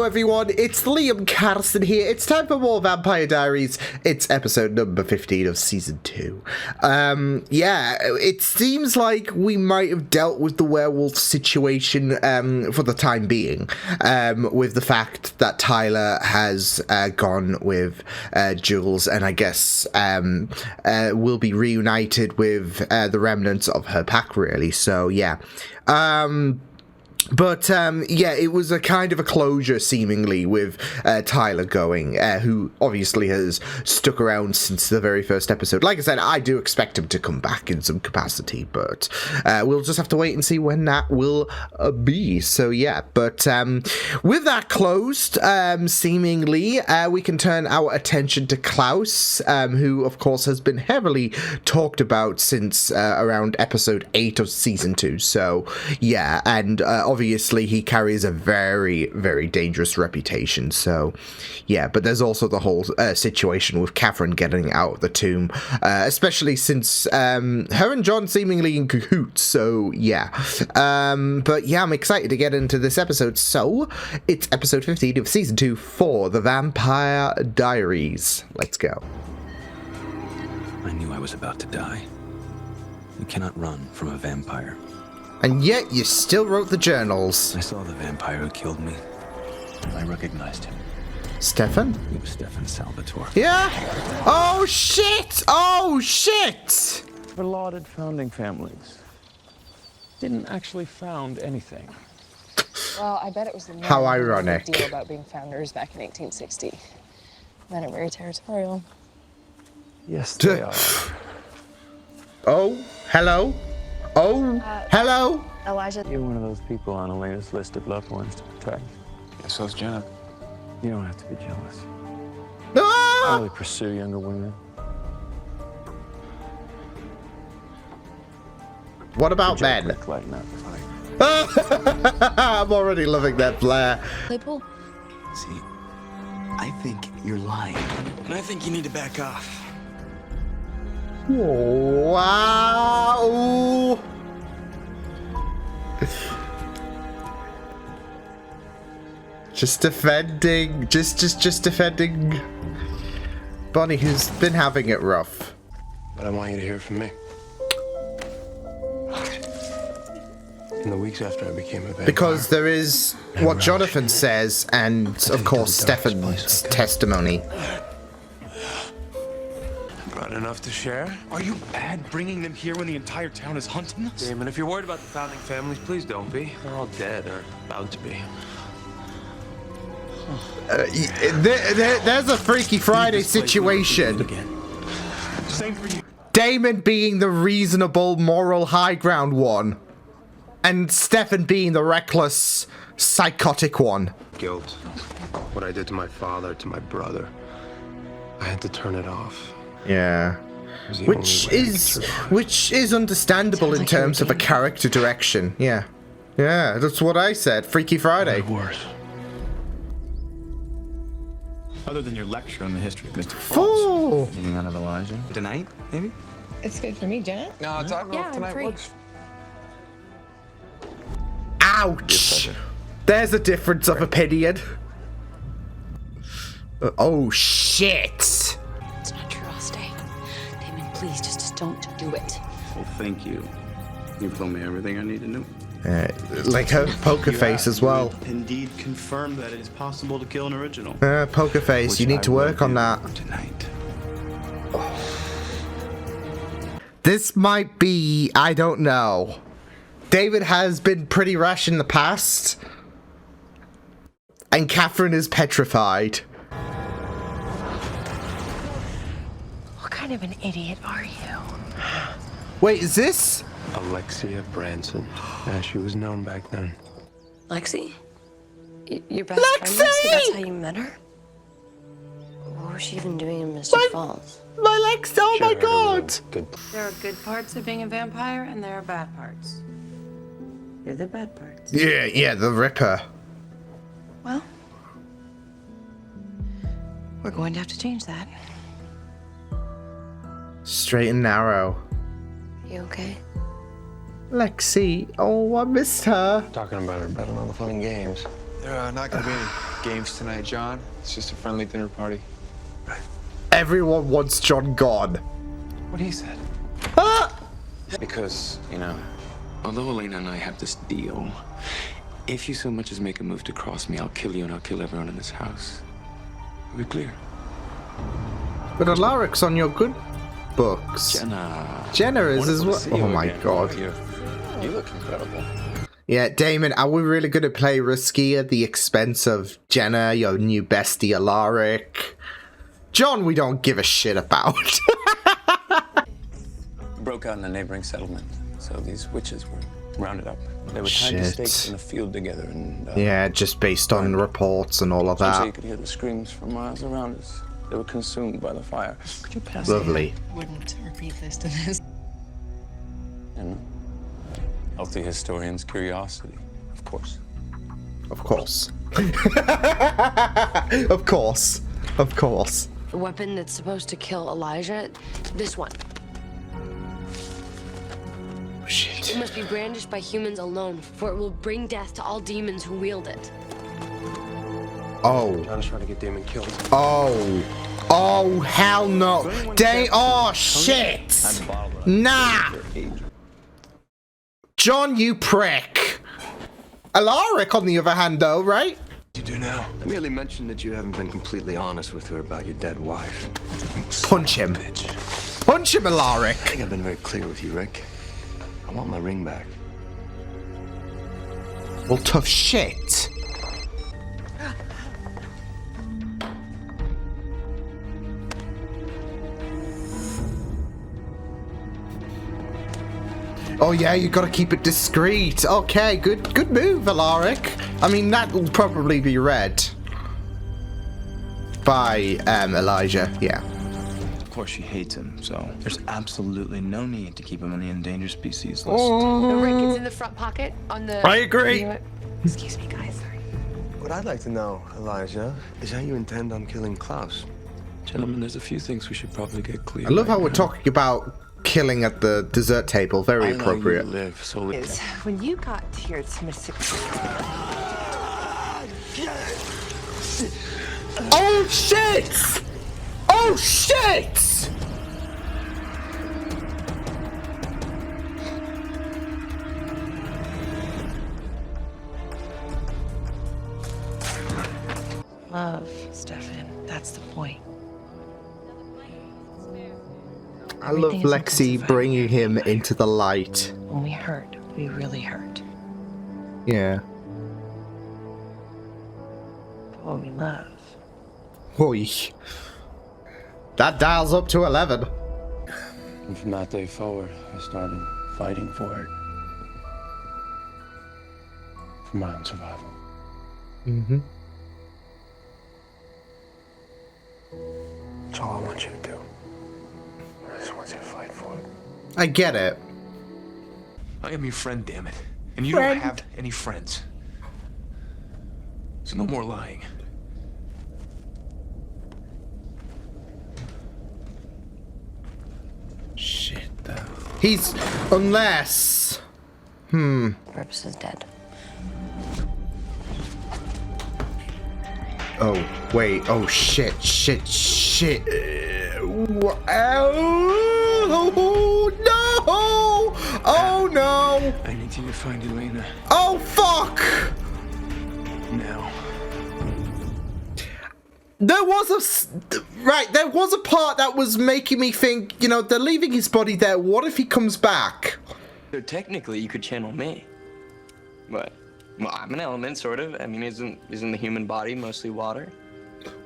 everyone, it's Liam Carson here. It's time for more Vampire Diaries. It's episode number 15 of season 2. Yeah, it seems like we might have dealt with the werewolf situation for the time being, with the fact that Tyler has gone with Jules, and I guess will be reunited with the remnants of her pack, really. So yeah. But, yeah, it was a kind of a closure, seemingly, with Tyler going, who obviously has stuck around since the very first episode. Like I said, I do expect him to come back in some capacity, but we'll just have to wait and see when that will be. So, yeah, but with that closed, seemingly, we can turn our attention to Klaus, who, of course, has been heavily talked about since around episode 8 of season 2. So, yeah, and obviously he carries a very, very dangerous reputation. So, yeah, but there's also the whole situation with Catherine getting out of the tomb, especially since her and John seemingly in cahoots. So, yeah. But yeah, I'm excited to get into this episode. So, it's episode 15 of season 2 for the Vampire Diaries. Let's go. I knew I was about to die. You cannot run from a vampire. And yet, you still wrote the journals. I saw the vampire who killed me. I recognized him. Stefan? He was Stefan Salvatore. Yeah? Oh, shit! Oh, shit! The lauded founding families didn't actually found anything. Well, I bet it was the How ironic. deal about being founders back in 1860. Men are very territorial. Yes, they are. Oh, hello? Oh, hello? Elijah. You're one of those people on Elena's list of loved ones to protect. Yeah, so's Jenna. You don't have to be jealous. Ah! I only pursue younger women. What about men? Quick, lighten up. I'm already loving that flair. Claypool? See, I think you're lying. And I think you need to back off. Wow. Just defending, just defending Bonnie, who's been having it rough. But I want you to hear from me. In the weeks after I became a vampire, Because there is what Jonathan says, and of course Stefan's testimony. brought enough to share. Are you bad bringing them here when the entire town is hunting us? Damon, if you're worried about the founding families, please don't be. They're all dead or about to be. There's a Freaky Friday situation. Same for you. Damon being the reasonable, moral high ground one, and Stefan being the reckless, psychotic one. Guilt. What I did to my father, to my brother. I had to turn it off. Yeah. It was the Which only way I could survive. is understandable in like terms of a everything. character direction. Yeah. Yeah, that's what I said. Freaky Friday. Worse. Other than your lecture on the history of Mr. Fool. Getting out of Elijah? Tonight, maybe? It's good for me, Jenna. No, talk Yeah, I'm free. Ouch. There's a difference of opinion. Oh, shit. It's not true. I'll stay. Damon, please, just don't do it. Well, thank you. You've told me everything I need to know. Like her poker face as well. Indeed confirmed that it is possible to kill an original. Poker face, you need to work on that. Tonight. This might be, I don't know. David has been pretty rash in the past. And Catherine is petrified. What kind of an idiot are you? Wait, is this? Alexia Branson, as she was known back then. Lexi? Your best friend, Lexi? That's how you met her? What was she even doing in Mr. Falls? My legs, oh Sure, my everyone god! Good. There are good parts of being a vampire, and there are bad parts. You're the bad parts. Yeah, the Ripper. Well, we're going to have to change that. Straight and narrow. You okay? Lexi, oh, I missed her. Talking about her betting on the fun and games. There are not going to be any Games tonight, John? It's just a friendly dinner party. Everyone wants John gone. What he said. Ah! Because, you know, although Elena and I have this deal, if you so much as make a move to cross me, I'll kill you and I'll kill everyone in this house. Are we clear? But Alaric's on your good books. Jenna is as well. Oh my god. You look incredible. Yeah, Damon, are we really going to play risky at the expense of Jenna, your new bestie, Alaric? John, we don't give a shit about. Broke out in a neighboring settlement, so these witches were rounded up. They were tied to stakes in a field together, and yeah, just based on reports and all of so that. you could hear the screams for miles around us. They were consumed by the fire. Could you pass Lovely. Wouldn't repeat this to this. And healthy historian's curiosity, of course. Of course. Of course. Of course. The weapon that's supposed to kill Elijah, this one. Shit. It must be brandished by humans alone, for it will bring death to all demons who wield it. Oh. John's trying to get Damon killed. Oh. Oh, hell no. Oh, shit. Nah. John, you prick. Alaric, on the other hand, though, right? You do now. I merely mentioned that you haven't been completely honest with her about your dead wife. Punch him. Punch him, Alaric. I think I've been very clear with you, Rick. I want my ring back. Well, tough shit. Oh yeah, you gotta keep it discreet. Okay, good move, Alaric. I mean, that will probably be read by Elijah, yeah. Of course she hates him, so there's absolutely no need to keep him on the endangered species list. No, Rick, it's in the front pocket on the... I agree. Excuse me, guys, sorry. What I'd like to know, Elijah, is how you intend on killing Klaus. Gentlemen, there's a few things we should probably get clear. I love how right we're now. talking about killing at the dessert table. Very appropriate. I know you live, so Is when you got here, it's Oh shit! Oh shit! love, Stefan. That's the point. I love Everything is Lexi intensified. bringing him into the light. When we hurt, we really hurt. Yeah. But when we love, Oi. That dials up to 11. And from that day forward, I started fighting for it. For my own survival. Mm-hmm. That's all I want you to do. I just want you to fight for it. I get it. I am your friend, damn it. And you Friend. don't have any friends. So no more lying. Shit, though. He's... Unless... Purpose is dead. Oh, wait. Oh, shit. Oh, no! Oh, no! I need you to find Elena Oh, fuck! now. There was there was a part that was making me think, you know, they're leaving his body there. What if he comes back? So technically, you could channel me. But, well, I'm an element, sort of. I mean, isn't the human body mostly water?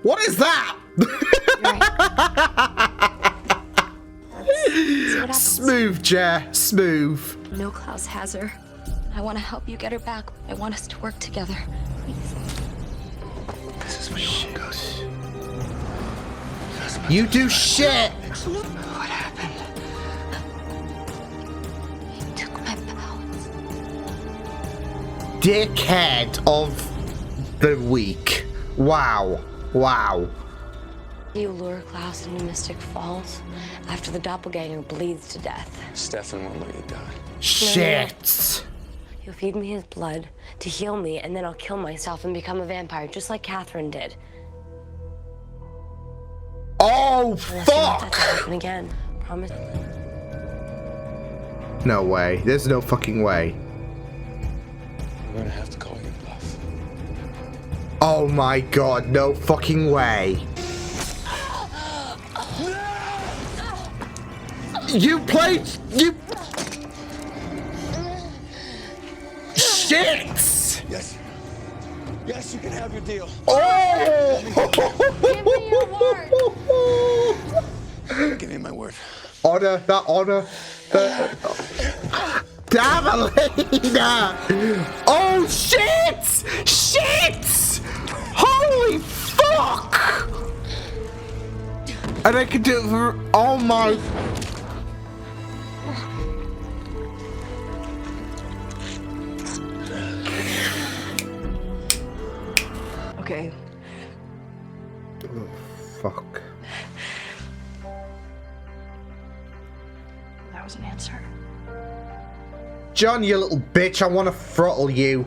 What is that? See what happens. Smooth, Jer. Smooth. No, Klaus has her. I want to help you get her back. I want us to work together. Please. This is my own ghost. You do shit! What happened? He took my powers. Dickhead of the week. Wow. Wow. You lure Klaus into Mystic Falls after the doppelganger bleeds to death. Stefan won't let you die. Shit. He'll feed me his blood to heal me, and then I'll kill myself and become a vampire, just like Catherine did. Oh, Unless you want that fuck! to happen again. Promise. No way. There's no fucking way. I'm gonna have to call you bluff. Oh my god, no fucking way. You played... You... Shit! Yes. Yes, you can have your deal. Oh! Give me my word. Honor, that honor. Damn, Elena! Oh, shit! Shit! Holy fuck! And I could do it for... Oh my... Okay. Oh, fuck. That was an answer. John, you little bitch, I want to throttle you.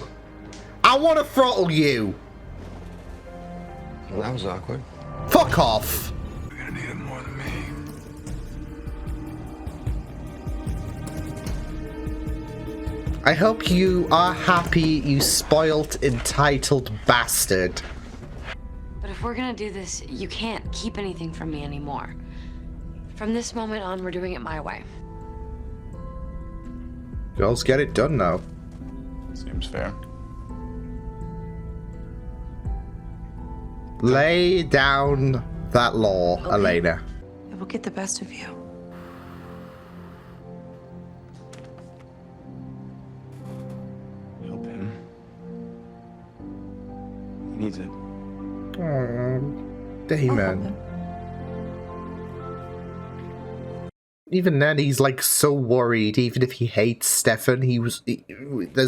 I want to throttle you. Well, that was awkward. Fuck off. You're gonna need it more than me. I hope you are happy, you spoilt, entitled bastard. But if we're gonna do this, you can't keep anything from me anymore. From this moment on, we're doing it my way. Girls, get it done now. Seems fair. Lay down that law, Okay. Elena. It will get the best of you. Help him. He needs it. Oh, I'll help Damon. him. Even then, he's like so worried. Even if he hates Stefan, there's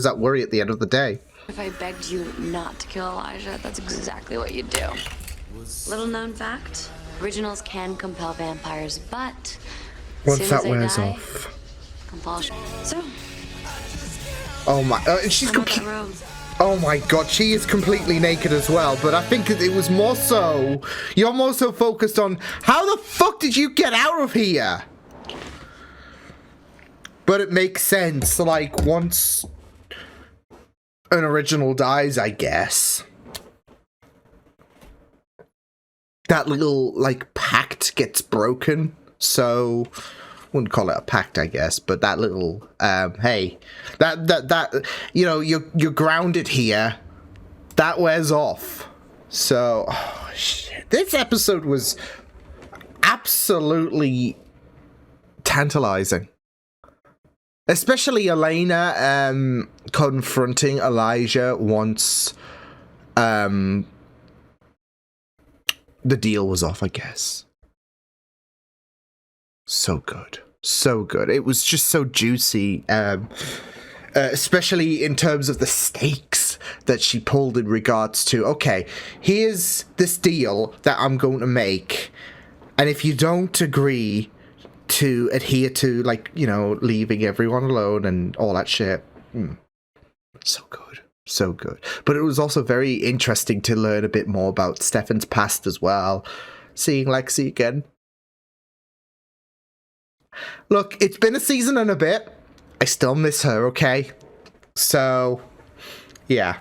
that worry at the end of the day. If I begged you not to kill Elijah, that's exactly what you'd do. Little known fact, originals can compel vampires, but Once as soon that as they wears die, off. compulsion. So, Oh my, and she's I'm out that complete. road. Oh my god, she is completely naked as well, but I think it was more so, you're more so focused on, how the fuck did you get out of here? But it makes sense, like, once an original dies, I guess, that little, like, pact gets broken, so... Wouldn't call it a pact, I guess, but that little hey, that you know, you're grounded here, that wears off. So oh, shit. This episode was absolutely tantalizing, especially Elena confronting Elijah once the deal was off, I guess. So good. So good. It was just so juicy, especially in terms of the stakes that she pulled in regards to, okay, here's this deal that I'm going to make, and if you don't agree to adhere to, like, you know, leaving everyone alone and all that shit, so good. So good. But it was also very interesting to learn a bit more about Stefan's past as well. Seeing Lexi again. Look, it's been a season and a bit. I still miss her, okay? So, yeah.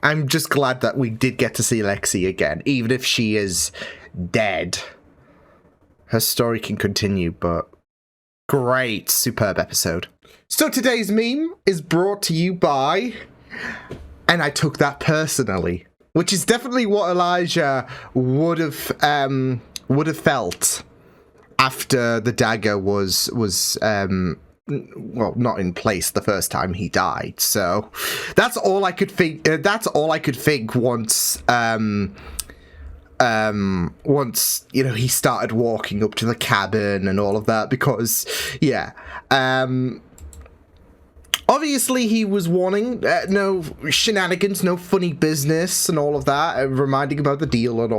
I'm just glad that we did get to see Lexi again, even if she is dead. Her story can continue, but great, superb episode. So today's meme is brought to you by... And I took that personally, which is definitely what Elijah would have felt after the dagger was well, not in place the first time he died. So that's all I could think. That's all I could think once once, you know, he started walking up to the cabin and all of that, because yeah, obviously he was wanting no shenanigans, no funny business and all of that, reminding about the deal and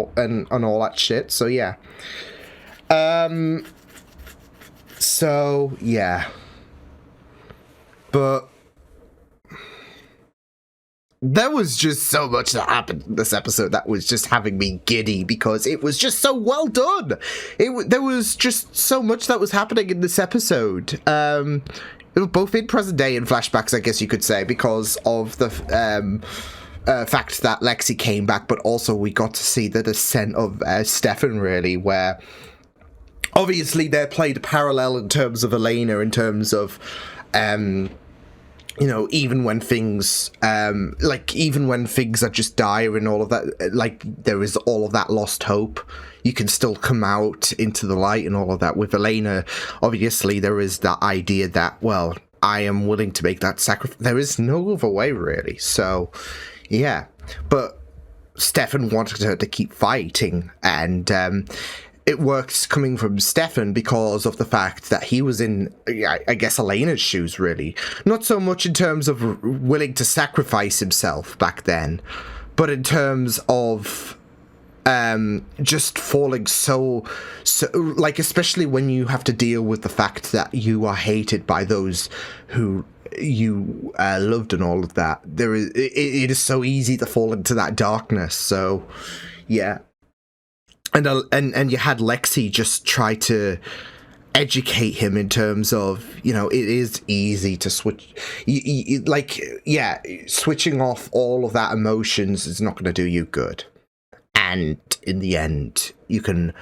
all that shit. So yeah. So yeah, but there was just so much that happened in this episode that was just having me giddy because it was just so well done. There was just so much that was happening in this episode. It was both in present day and flashbacks, I guess you could say, because of the fact that Lexi came back, but also we got to see the descent of Stefan, really, where obviously they're played parallel in terms of Elena, in terms of you know, even when things, even when things are just dire and all of that, like, there is all of that lost hope, you can still come out into the light and all of that. With Elena, obviously, there is that idea that, well, I am willing to make that sacrifice. There is no other way, really. So, yeah. But Stefan wanted her to keep fighting, and it works coming from Stefan because of the fact that he was in, I guess, Elena's shoes, really. Not so much in terms of willing to sacrifice himself back then, but in terms of just falling so, like, especially when you have to deal with the fact that you are hated by those who you loved and all of that. It is so easy to fall into that darkness, so, yeah. And you had Lexi just try to educate him in terms of, you know, it is easy to switch, switching off all of that emotions is not going to do you good. And in the end, you can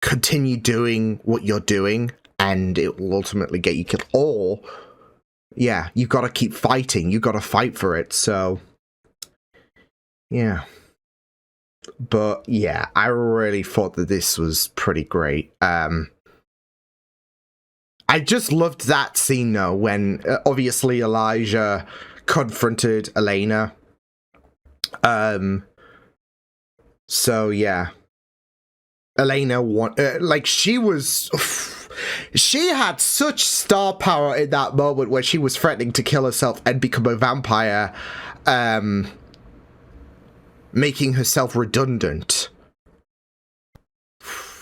continue doing what you're doing and it will ultimately get you killed. Or, yeah, you've got to keep fighting. You've got to fight for it. So, yeah. But yeah, I really thought that this was pretty great. I just loved that scene though, when obviously Elijah confronted Elena. So yeah, Elena she had such star power in that moment where she was threatening to kill herself and become a vampire. Making herself redundant.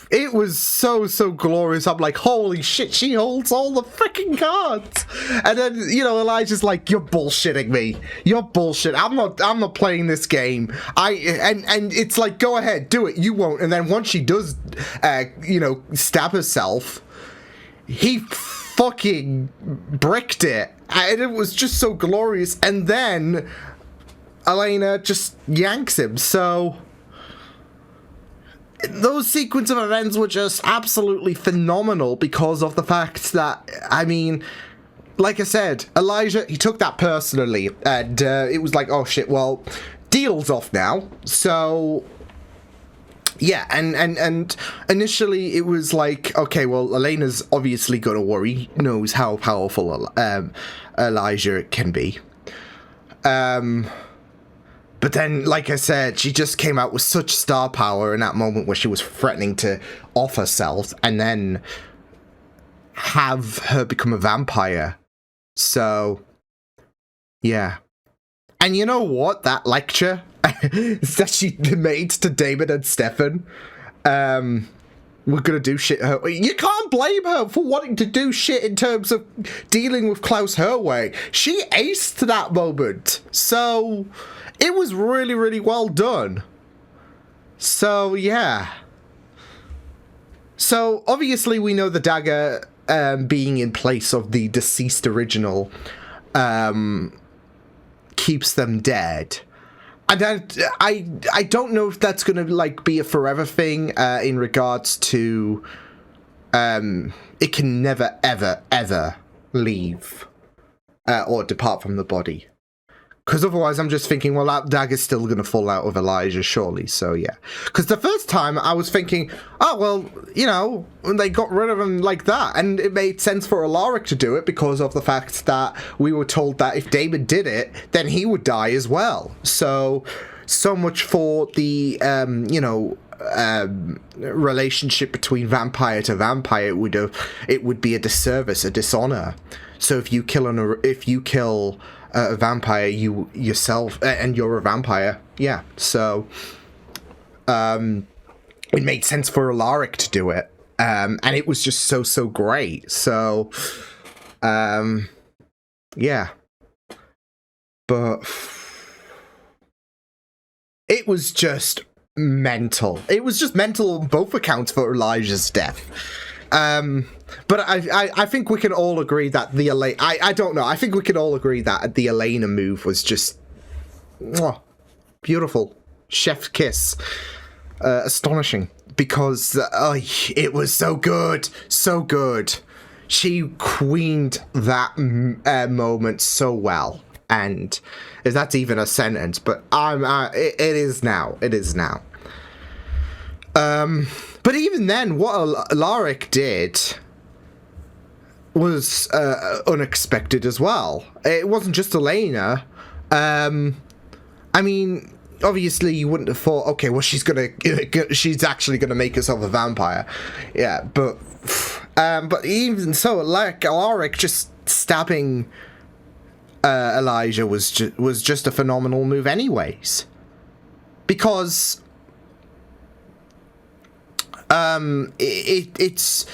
It was so glorious. I'm like, holy shit, she holds all the freaking cards. And then, you know, Elijah's like, you're bullshitting me. You're bullshit. I'm not playing this game. And it's like, go ahead, do it. You won't. And then once she does, stab herself, he fucking bricked it. And it was just so glorious. And then Elena just yanks him, so those sequence of events were just absolutely phenomenal because of the fact that, I mean, like I said, Elijah, he took that personally, and it was like, oh shit, well, deal's off now, so yeah, and initially it was like, okay, well, Elena's obviously gonna worry, knows how powerful Elijah can be, but then, like I said, she just came out with such star power in that moment where she was threatening to off herself and then have her become a vampire. So, yeah. And you know what? That lecture that she made to Damon and Stefan, we're gonna do shit her way. You can't blame her for wanting to do shit in terms of dealing with Klaus her way. She aced that moment. So it was really, really well done. So, yeah. So, obviously, we know the dagger being in place of the deceased original keeps them dead. And I don't know if that's going to, like, be a forever thing in regards to it can never, ever, ever leave or depart from the body. Because otherwise I'm just thinking, well, that dagger's still going to fall out of Elijah, surely. So, yeah. Because the first time I was thinking, oh, well, you know, they got rid of him like that. And it made sense for Alaric to do it because of the fact that we were told that if David did it, then he would die as well. So much for the, relationship between vampire to vampire. It would be a disservice, a dishonor. So if you kill a vampire, you yourself, and you're a vampire, yeah. So, it made sense for Alaric to do it, and it was just so great. So, yeah. But it was just mental. It was just mental on both accounts for Elijah's death. But I think we can all agree that the Elena... I don't know. I think we can all agree that the Elena move was just... beautiful. Chef's kiss. Astonishing. Because it was so good. So good. She queened that moment so well. And if that's even a sentence, but it is now. It is now. But even then, what Alaric did was unexpected as well. It wasn't just Elena. I mean, obviously you wouldn't have thought, okay, well, she's actually gonna make herself a vampire. Yeah, but even so, like, Alaric just stabbing Elijah was just a phenomenal move anyways. Because it's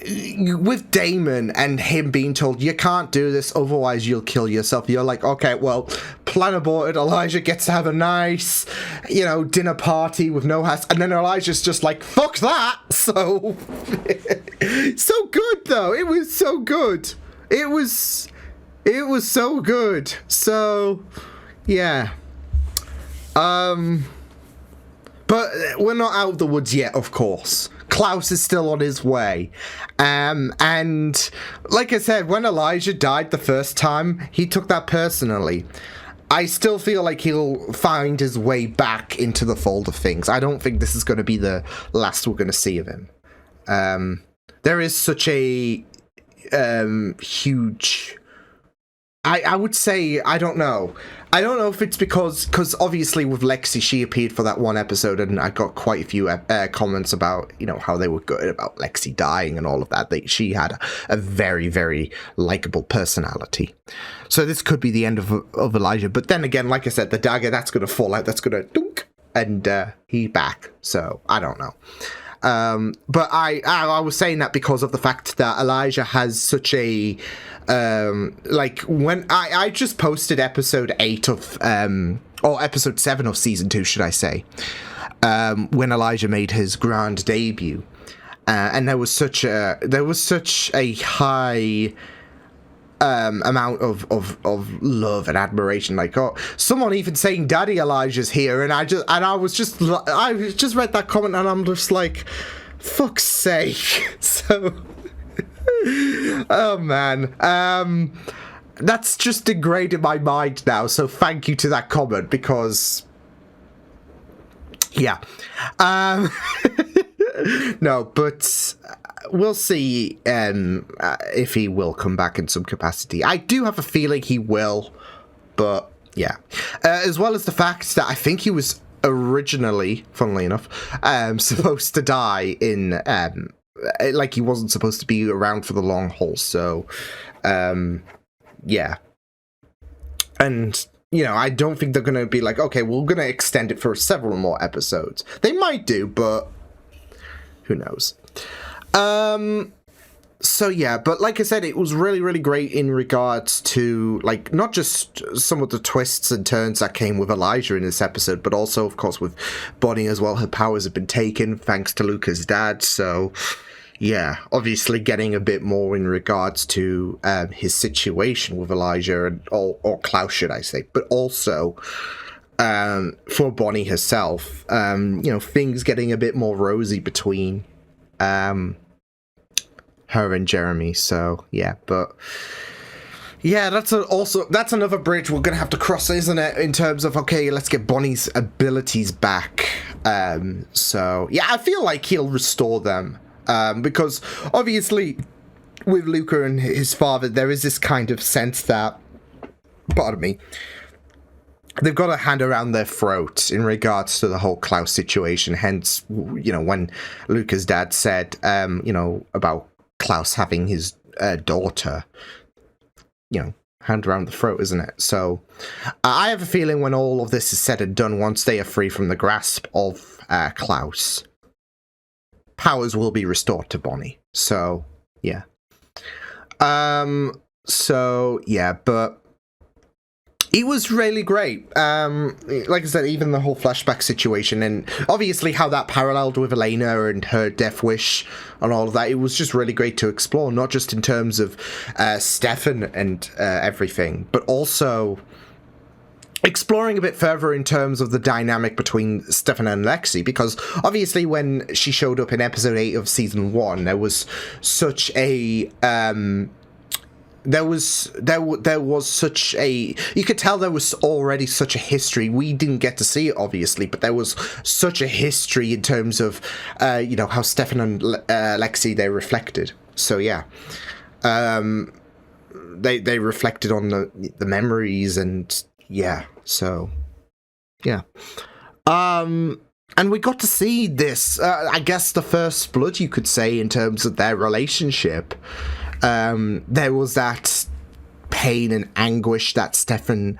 with Damon and him being told you can't do this, otherwise you'll kill yourself. You're like, okay, well, plan aborted. Elijah gets to have a nice, dinner party with no house, and then Elijah's just like, fuck that. So so good though. It was so good. It was so good. So yeah. But we're not out of the woods yet, of course. Klaus is still on his way. And like I said, when Elijah died the first time, he took that personally. I still feel like he'll find his way back into the fold of things. I don't think this is going to be the last we're going to see of him. There is such a huge... I would say, I don't know. I don't know if it's because obviously with Lexi, she appeared for that one episode, and I got quite a few comments about, how they were good about Lexi dying and all of that. She had a very, very likable personality. So this could be the end of Elijah. But then again, like I said, the dagger, that's going to fall out. That's going to dunk, and he's back. So I don't know. But I was saying that because of the fact that Elijah has such a when I just posted episode 8 of or episode 7 of season 2, should I say, when Elijah made his grand debut, and there was such a high amount of love and admiration, like, oh, someone even saying Daddy Elijah's here, and I just read that comment and I'm just like, fuck's sake. So oh man, that's just ingrained in my mind now, so thank you to that comment, because yeah. No, but we'll see if he will come back in some capacity. I do have a feeling he will, but yeah. As well as the fact that I think he was originally, funnily enough, supposed to die in... like he wasn't supposed to be around for the long haul, so... yeah. And... I don't think they're going to be like, okay, we're going to extend it for several more episodes. They might do, but who knows? So yeah, but like I said, it was really, really great in regards to, like, not just some of the twists and turns that came with Elijah in this episode, but also, of course, with Bonnie as well. Her powers have been taken thanks to Luca's dad, so... yeah, obviously getting a bit more in regards to his situation with Elijah, or Klaus, should I say, but also for Bonnie herself, things getting a bit more rosy between her and Jeremy. So yeah, but yeah, that's another bridge we're gonna have to cross, isn't it? In terms of, okay, let's get Bonnie's abilities back. So yeah, I feel like he'll restore them. Because obviously with Luca and his father, there is this kind of sense that, pardon me, they've got a hand around their throat in regards to the whole Klaus situation. Hence, when Luca's dad said, about Klaus having his daughter, hand around the throat, isn't it? So I have a feeling when all of this is said and done, once they are free from the grasp of Klaus, powers will be restored to Bonnie. So, yeah. So, yeah, but It was really great. Like I said, even the whole flashback situation, and obviously how that paralleled with Elena and her death wish and all of that. It was just really great to explore, not just in terms of Stefan and everything, but also exploring a bit further in terms of the dynamic between Stefan and Lexi, because obviously when she showed up in episode 8 of season 1, there was such a there was such a, you could tell there was already such a history. We didn't get to see it obviously, but there was such a history in terms of you know, how Stefan and Lexi, they reflected. So yeah, they reflected on the memories, and yeah, so yeah, and we got to see this, I guess the first blood, you could say, in terms of their relationship. There was that pain and anguish that Stefan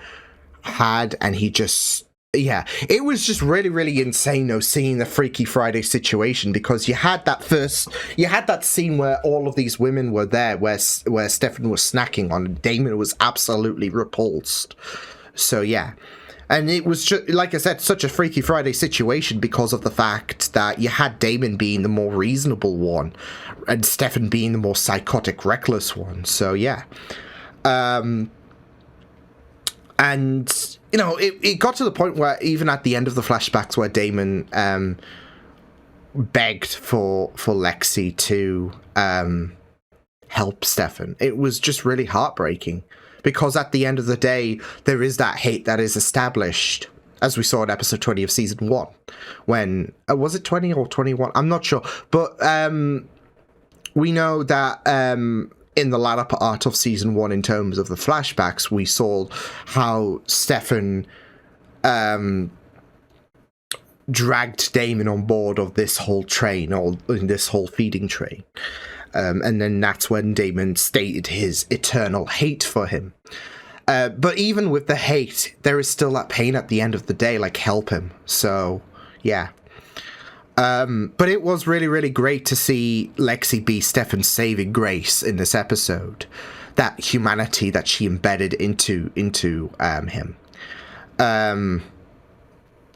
had, and he just, yeah, it was just really, really insane though, seeing the Freaky Friday situation, because you had that scene where all of these women were there, where Stefan was snacking on, and Damon was absolutely repulsed. So yeah. And it was just, like I said, such a Freaky Friday situation because of the fact that you had Damon being the more reasonable one and Stefan being the more psychotic, reckless one. So, yeah. And, you know, it got to the point where even at the end of the flashbacks where Damon begged for Lexi to help Stefan, it was just really heartbreaking. Because at the end of the day, there is that hate that is established, as we saw in episode 20 of season 1. When, was it 20 or 21? I'm not sure. But we know that in the latter part of season 1, in terms of the flashbacks, we saw how Stefan dragged Damon on board of this whole train, or in this whole feeding train. And then that's when Damon stated his eternal hate for him. But even with the hate, there is still that pain at the end of the day, like, help him. So, yeah. But it was really, really great to see Lexi be Stefan's saving grace in this episode. That humanity that she embedded into him.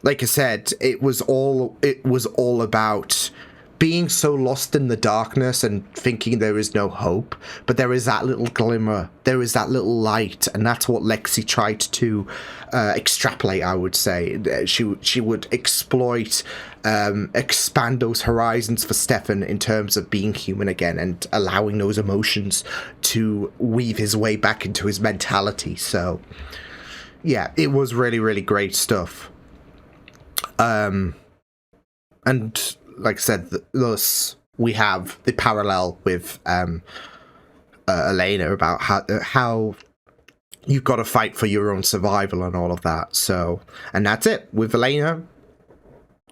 Like I said, it was all about being so lost in the darkness and thinking there is no hope, but there is that little glimmer, there is that little light, and that's what Lexi tried to extrapolate, I would say. She would exploit, expand those horizons for Stefan in terms of being human again and allowing those emotions to weave his way back into his mentality. So, yeah, it was really, really great stuff. And like I said, thus we have the parallel with Elena about how you've got to fight for your own survival and all of that. So, and that's it with Elena.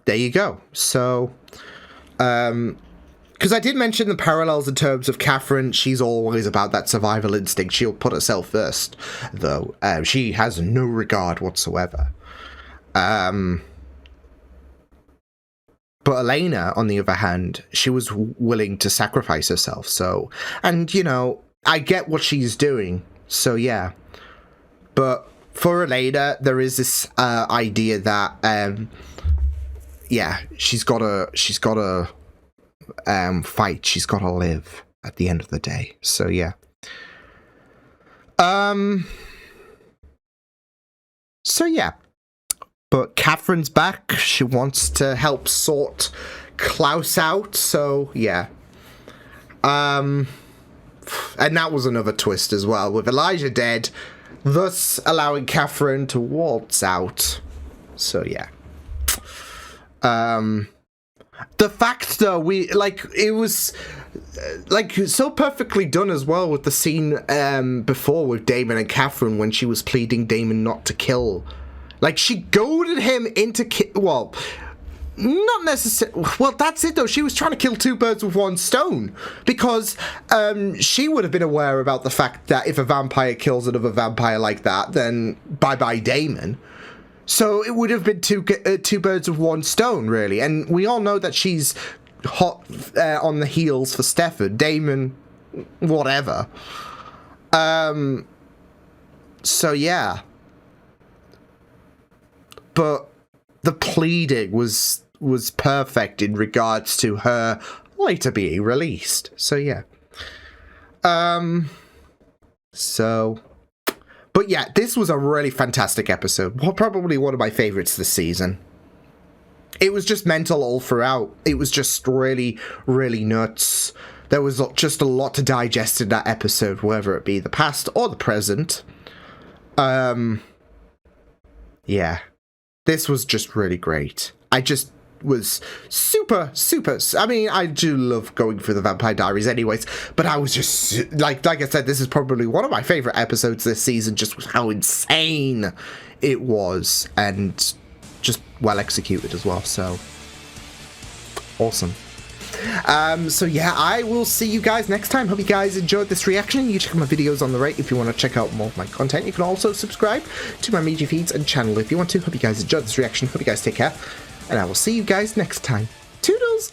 There you go. So, because I did mention the parallels in terms of Catherine, she's always about that survival instinct. She'll put herself first, though. She has no regard whatsoever. But Elena, on the other hand, she was willing to sacrifice herself. So, and, you know, I get what she's doing. So, yeah. But for Elena, there is this idea that, yeah, she's gotta fight. She's gotta live at the end of the day. So, yeah. So, yeah. But Catherine's back. She wants to help sort Klaus out. So, yeah. And that was another twist as well, with Elijah dead, thus allowing Catherine to waltz out. So, yeah. The fact, though, it was so perfectly done as well with the scene before with Damon and Catherine when she was pleading Damon not to kill. Like, she goaded him into well, not necessarily. Well, that's it, though. She was trying to kill two birds with one stone. Because she would have been aware about the fact that if a vampire kills another vampire like that, then bye-bye Damon. So it would have been two birds with one stone, really. And we all know that she's hot on the heels for Stefan. Damon, whatever. So, yeah. but the pleading was perfect in regards to her later being released. So yeah. But yeah, this was a really fantastic episode. Probably one of my favorites this season. It was just mental all throughout. It was just really, really nuts. There was just a lot to digest in that episode, whether it be the past or the present. Yeah. This was just really great. I just was super, I mean, I do love going through the Vampire Diaries anyways, but I was just, like I said, this is probably one of my favorite episodes this season, just with how insane it was, and just well executed as well, so awesome. So yeah, I will see you guys next time. Hope you guys enjoyed this reaction. You check out my videos on the right if you want to check out more of my content. You can also subscribe to my media feeds and channel if you want to. Hope you guys enjoyed this reaction. Hope you guys take care, and I will see you guys next time. Toodles!